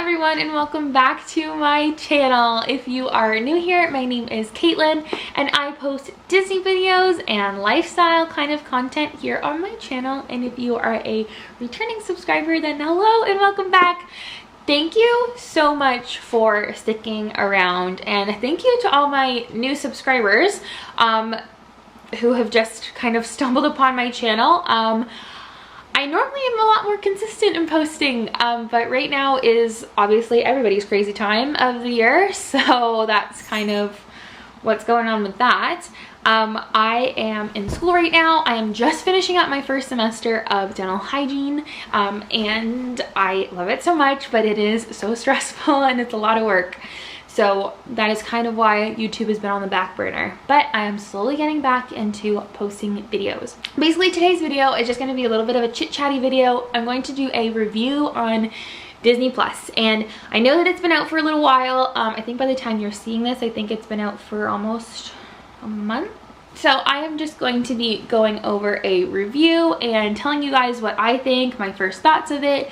everyone, and welcome back to my channel. If you are new here, my name is Katelyn and I post Disney videos and lifestyle kind of content here on my channel. And if you are a returning subscriber, then hello and welcome back. Thank you so much for sticking around, and thank you to all my new subscribers who have just kind of stumbled upon my channel. I normally am a lot more consistent in posting, but right now is obviously everybody's crazy time of the year, so that's kind of what's going on with that. I am in school right now. I am just finishing up my first semester of dental hygiene, and I love it so much, but it is so stressful and it's a lot of work. So that is kind of why YouTube has been on the back burner, but I am slowly getting back into posting videos. Basically, today's video is just going to be a little bit of a chit-chatty video. I'm going to do a review on DisneyPlus, and I know that it's been out for a little while. I think by the time you're seeing this, I think it's been out for almost a month. So I am just going to be going over a review and telling you guys what I think, my first thoughts of it,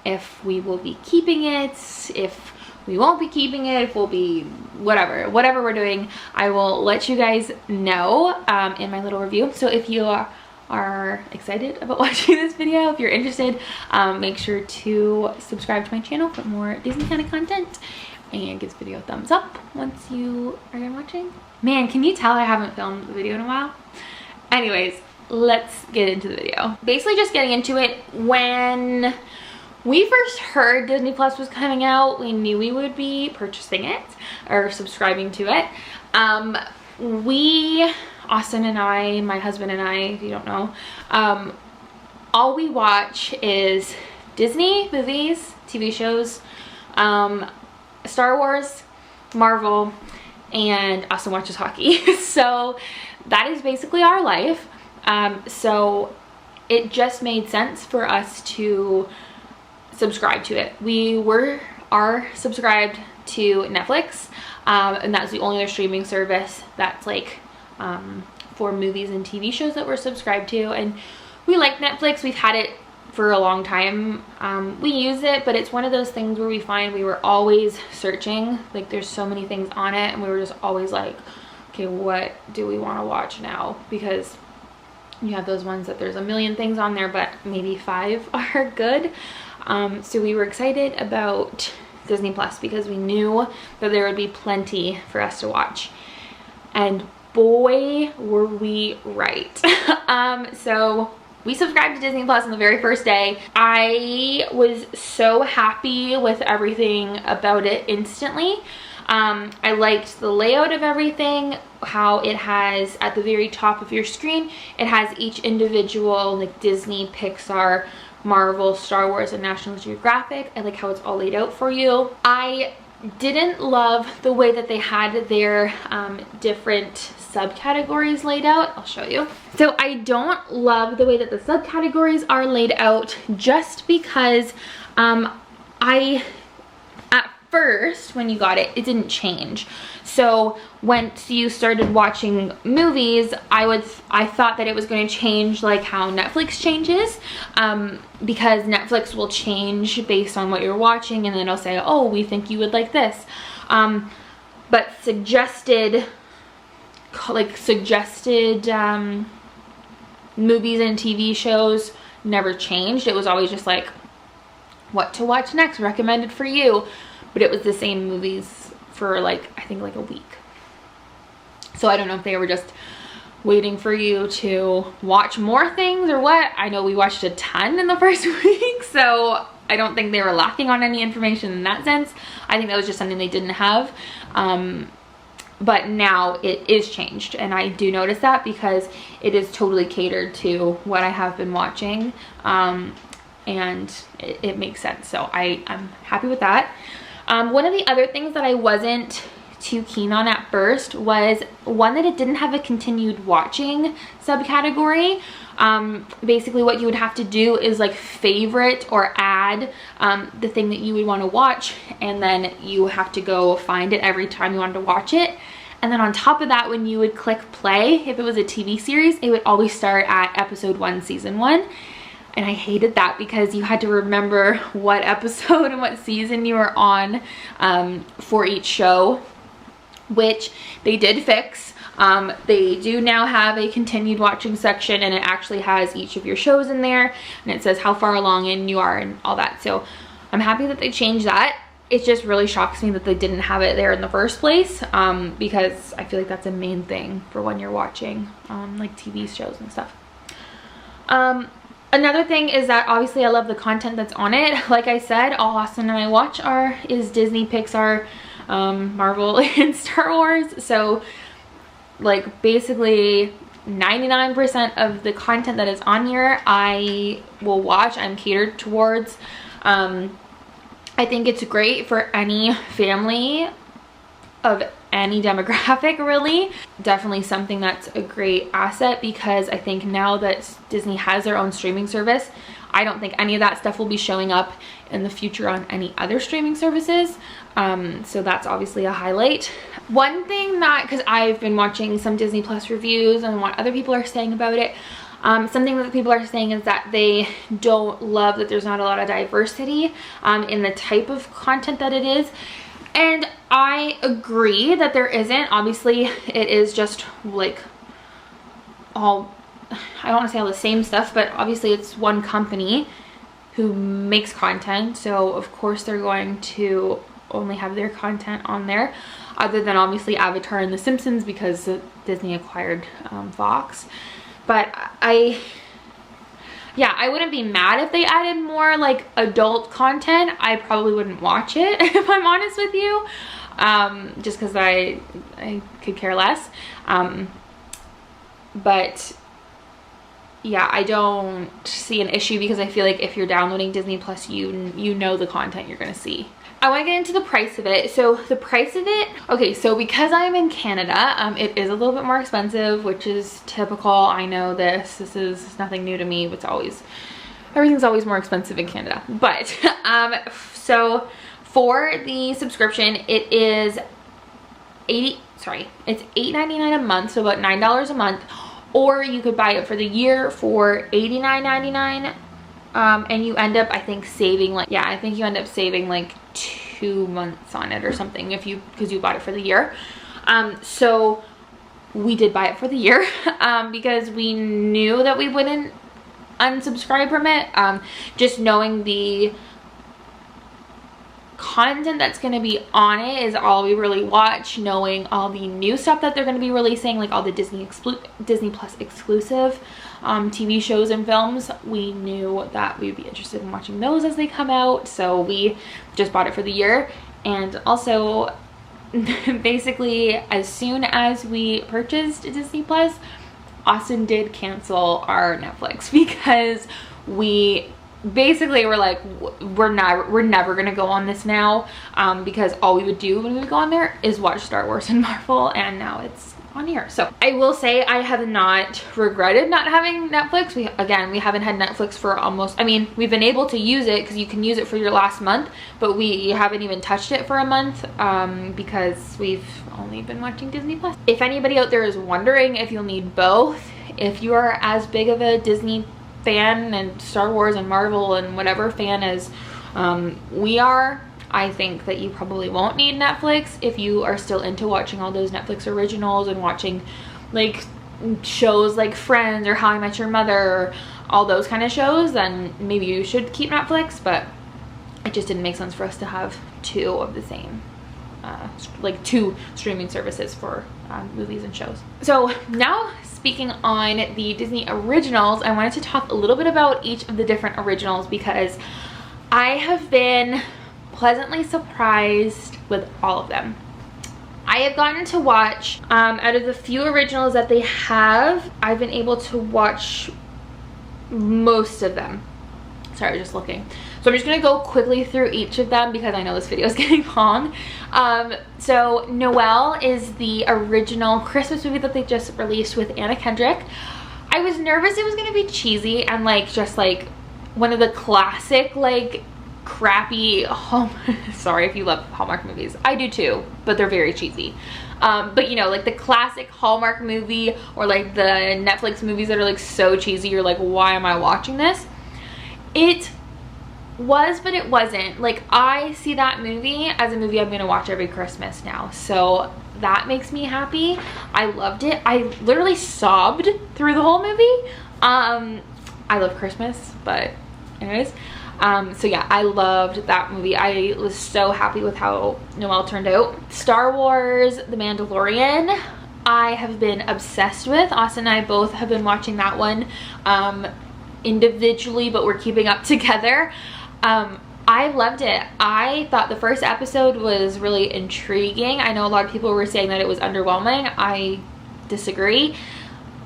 if we will be keeping it, if we won't be keeping it, if we'll be whatever we're doing, I will let you guys know in my little review. So if you are excited about watching this video, if you're interested, make sure to subscribe to my channel for more Disney kind of content, and give this video a thumbs up once you are done watching. Man, can you tell I haven't filmed the video in a while? Anyways, let's get into the video. Basically just getting into it, when we first heard Disney Plus was coming out, we knew we would be purchasing it or subscribing to it. Austin and I, my husband and I, if you don't know, all we watch is Disney movies, TV shows, Star Wars, Marvel, and Austin watches hockey. So that is basically our life. So it just made sense for us to subscribe to it. We are subscribed to Netflix, and that's the only other streaming service that's like for movies and TV shows that we're subscribed to. And we like Netflix. We've had it for a long time. We use it, but it's one of those things where we find we were always searching, like there's so many things on it, and we were just always like, okay, what do we want to watch now? Because you have those ones that there's a million things on there, but maybe 5 are good. So we were excited about Disney Plus because we knew that there would be plenty for us to watch, and boy were we right. So we subscribed to Disney Plus on the very first day. I was so happy with everything about it instantly. I liked the layout of everything, how it has at the very top of your screen, it has each individual like Disney, Pixar, Marvel, Star Wars, and National Geographic. I like how it's all laid out for you. I didn't love the way that they had their different subcategories laid out. I'll show you. So I don't love the way that the subcategories are laid out, just because at first when you got it, it didn't change. So once you started watching movies, I thought that it was going to change like how Netflix changes, because Netflix will change based on what you're watching, and then it'll say, oh, we think you would like this. But suggested movies and TV shows never changed. It was always just like what to watch next, recommended for you, but it was the same movies for like, I think like a week. So I don't know if they were just waiting for you to watch more things or what. I know we watched a ton in the first week, so I don't think they were lacking on any information in that sense. I think that was just something they didn't have. But now it is changed, and I do notice that because it is totally catered to what I have been watching, and it makes sense. So I'm happy with that. One of the other things that I wasn't too keen on at first was one, that it didn't have a continued watching subcategory. Basically what you would have to do is like favorite or add the thing that you would want to watch, and then you have to go find it every time you wanted to watch it. And then on top of that, when you would click play, if it was a TV series, it would always start at episode 1, season 1. And I hated that because you had to remember what episode and what season you were on for each show, which they did fix. They do now have a continued watching section, and it actually has each of your shows in there, and it says how far along in you are and all that. So I'm happy that they changed that. It just really shocks me that they didn't have it there in the first place, because I feel like that's a main thing for when you're watching like TV shows and stuff. Another thing is that obviously I love the content that's on it. Like I said, all Austin and I watch is Disney, Pixar, Marvel, and Star Wars. So like basically 99% of the content that is on here I will watch. I'm catered towards. I think it's great for any family of any demographic, really. Definitely something that's a great asset, because I think now that Disney has their own streaming service, I don't think any of that stuff will be showing up in the future on any other streaming services. So that's obviously a highlight. One thing that, because I've been watching some Disney Plus reviews and what other people are saying about it, something that people are saying is that they don't love that there's not a lot of diversity in the type of content that it is. And I agree that there isn't. Obviously, it is just like all, I don't want to say all the same stuff, but obviously it's one company who makes content. So of course they're going to only have their content on there, other than obviously Avatar and The Simpsons, because Disney acquired Fox. But yeah, I wouldn't be mad if they added more like adult content. I probably wouldn't watch it if I'm honest with you, just because I could care less. But yeah, I don't see an issue, because I feel like if you're downloading Disney Plus, you know the content you're gonna see. I want to get into the price of it. So the price of it, okay, so because I'm in Canada, it is a little bit more expensive, which is typical. I know this is nothing new to me. It's always, everything's always more expensive in Canada. But so for the subscription, it is it's $8.99 a month, so about $9 a month, or you could buy it for the year for $89.99. And you end up, I think, saving like, yeah, I think you end up saving like 2 months on it or something, because you bought it for the year. So we did buy it for the year, because we knew that we wouldn't unsubscribe from it. Just knowing the content that's going to be on it is all we really watch. Knowing all the new stuff that they're going to be releasing, like all the Disney Plus exclusive TV shows and films, we knew that we'd be interested in watching those as they come out. So we just bought it for the year. And also basically as soon as we purchased Disney Plus, Austin did cancel our Netflix, because we basically were like, we're never gonna go on this now, because all we would do when we would go on there is watch Star Wars and Marvel, and now it's on here. So I will say I have not regretted not having Netflix. We haven't had Netflix for almost, I mean, we've been able to use it because you can use it for your last month, but we haven't even touched it for a month, because we've only been watching Disney Plus. If anybody out there is wondering if you'll need both, if you are as big of a Disney fan and Star Wars and Marvel and whatever fan as we are, I think that you probably won't need Netflix. If you are still into watching all those Netflix originals and watching like shows like Friends or How I Met Your Mother or all those kind of shows, then maybe you should keep Netflix. But it just didn't make sense for us to have two of the same like two streaming services for movies and shows. So now, speaking on the Disney originals, I wanted to talk a little bit about each of the different originals, because I have been pleasantly surprised with all of them. I have gotten to watch, out of the few originals that they have, I've been able to watch most of them. Sorry, I was just looking. So I'm just gonna go quickly through each of them, because I know this video is getting long. So Noel is the original Christmas movie that they just released with Anna Kendrick. I was nervous it was gonna be cheesy and like just like one of the classic like crappy sorry if you love Hallmark movies, I do too, but they're very cheesy. But you know, like the classic Hallmark movie, or like the Netflix movies that are like so cheesy you're like, why am I watching this? It was, but it wasn't. Like, I see that movie as a movie I'm gonna watch every Christmas now, so that makes me happy. I loved it. I literally sobbed through the whole movie. I love Christmas, but anyways, so yeah, I loved that movie. I was so happy with how Noel turned out. Star Wars, The Mandalorian, I have been obsessed with. Austin and I both have been watching that one individually, but we're keeping up together. I loved it. I thought the first episode was really intriguing. I know a lot of people were saying that it was underwhelming. I disagree.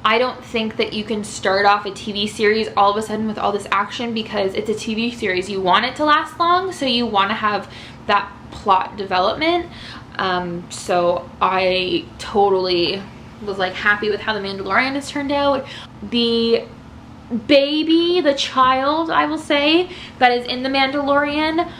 I don't think that you can start off a TV series all of a sudden with all this action, because it's a TV series. You want it to last long, so you want to have that plot development. So I totally was like happy with how The Mandalorian has turned out. The baby, the child, I will say, that is in The Mandalorian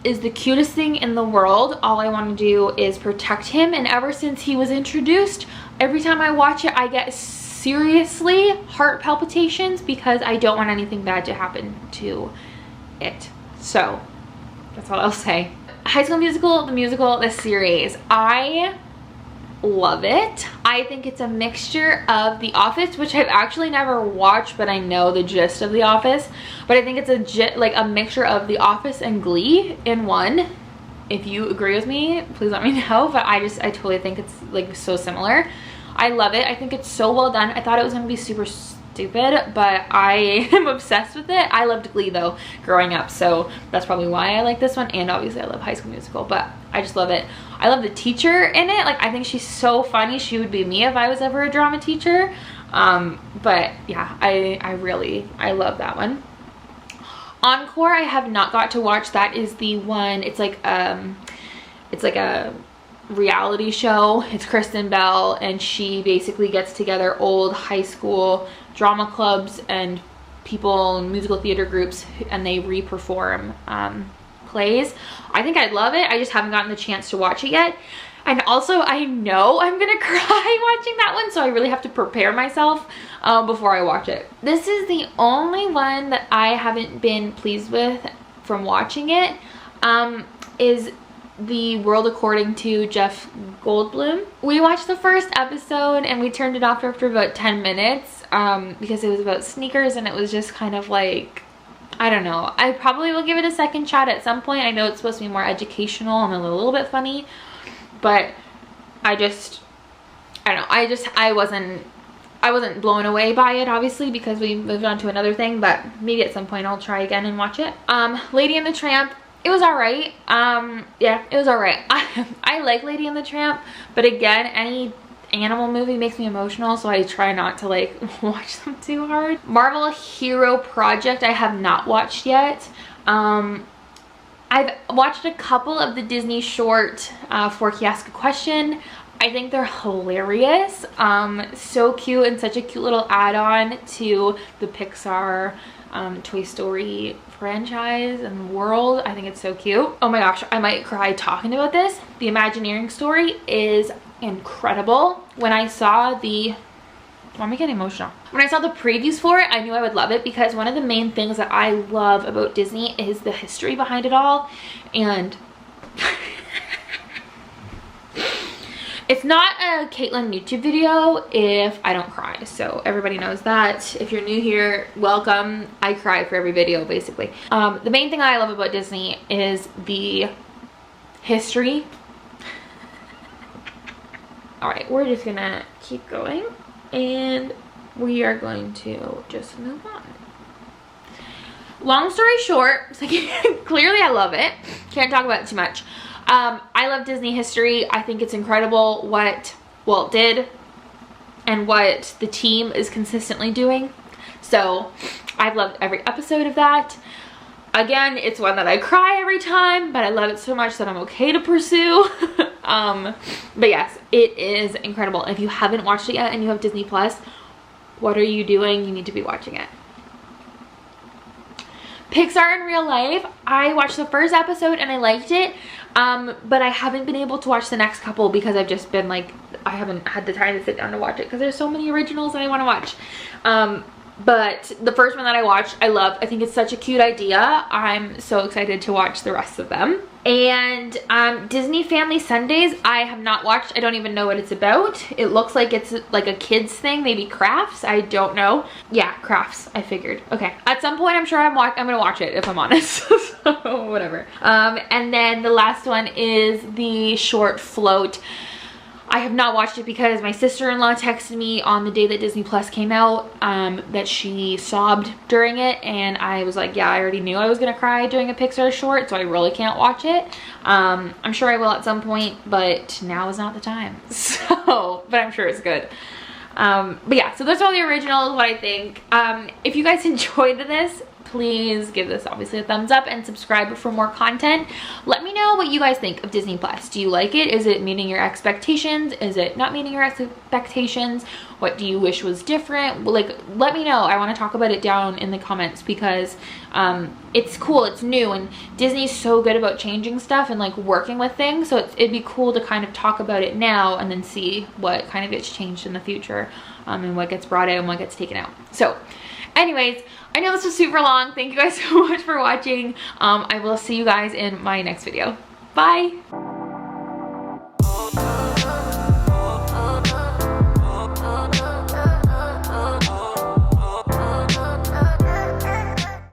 is the cutest thing in the world. All I want to do is protect him, and ever since he was introduced, every time I watch it, I get seriously heart palpitations because I don't want anything bad to happen to it. So that's all I'll say. High School Musical, the musical, the series, I love it. I think it's a mixture of The Office, which I've actually never watched, but I know the gist of The Office. But I think it's a mixture of The Office and Glee in one. If you agree with me, please let me know. But I totally think it's like so similar. I love it. I think it's so well done. I thought it was gonna be super stupid, but I am obsessed with it. I loved Glee though growing up, so that's probably why I like this one, and obviously I love High School Musical, but I just love it. I love the teacher in it. Like, I think she's so funny. She would be me if I was ever a drama teacher. But yeah, I love that one. Encore, I have not got to watch. That is the one, it's like a reality show. It's Kristen Bell, and she basically gets together old high school drama clubs and people in musical theater groups, and they re-perform plays. I think I'd love it. I just haven't gotten the chance to watch it yet. And also, I know I'm gonna cry watching that one, so I really have to prepare myself before I watch it. This is the only one that I haven't been pleased with from watching it, is The World According to Jeff Goldblum. We watched the first episode and we turned it off after about 10 minutes because it was about sneakers, and it was just kind of like, I don't know. I probably will give it a second shot at some point. I know it's supposed to be more educational and a little bit funny, but I don't know. I wasn't blown away by it, obviously, because we moved on to another thing, but maybe at some point I'll try again and watch it. Lady and the Tramp, it was alright. Yeah, it was alright. I like Lady and the Tramp, but again, any animal movie makes me emotional, so I try not to like watch them too hard. Marvel Hero Project, I have not watched yet. I've watched a couple of the Disney short Forky Ask a Question. I think they're hilarious. So cute, and such a cute little add-on to the Pixar Toy Story franchise and world. I think it's so cute. Oh my gosh, I might cry talking about this. The Imagineering story is incredible. When I saw the Why am I getting emotional? When I saw the previews for it, I knew I would love it, because one of the main things that I love about Disney is the history behind it all. And it's not a Katelyn YouTube video if I don't cry, so everybody knows that. If you're new here, welcome. I cry for every video, basically. The main thing I love about Disney is the history. All right, we're just gonna keep going, and we are going to just move on. Long story short, clearly I love it. Can't talk about it too much. I love Disney history. I think it's incredible what Walt did and what the team is consistently doing. So I've loved every episode of that. Again, it's one that I cry every time, but I love it so much that I'm okay to pursue. But yes, it is incredible. If you haven't watched it yet and you have DisneyPlus, what are you doing? You need to be watching it. Pixar in Real Life, I watched the first episode and I liked it, but I haven't been able to watch the next couple because I've just been like, I haven't had the time to sit down to watch it because there's so many originals that I want to watch. But the first one that I watched, I loved. I think it's such a cute idea. I'm so excited to watch the rest of them. And Disney Family Sundays, I have not watched. I don't even know what it's about. It looks like it's like a kids thing, maybe crafts. I don't know. Yeah, crafts, I figured. Okay, at some point I'm sure I'm gonna watch it, if I'm honest. So whatever. And then the last one is the short float. I have not watched it because my sister-in-law texted me on the day that Disney Plus came out that she sobbed during it, and I was like, yeah, I already knew I was gonna cry during a Pixar short, so I really can't watch it. I'm sure I will at some point, but now is not the time. So, but I'm sure it's good. But yeah, so those are all the originals, what I think. If you guys enjoyed this, please give this obviously a thumbs up and subscribe for more content. Let me know what you guys think of Disney Plus. Do you like it? Is it meeting your expectations? Is it not meeting your expectations? What do you wish was different? Like, let me know. I want to talk about it down in the comments because it's cool, it's new, and Disney's so good about changing stuff and like working with things, so it'd be cool to kind of talk about it now and then see what kind of gets changed in the future, and what gets brought out and what gets taken out. So anyways, I know this was super long. Thank you guys so much for watching. I will see you guys in my next video. Bye.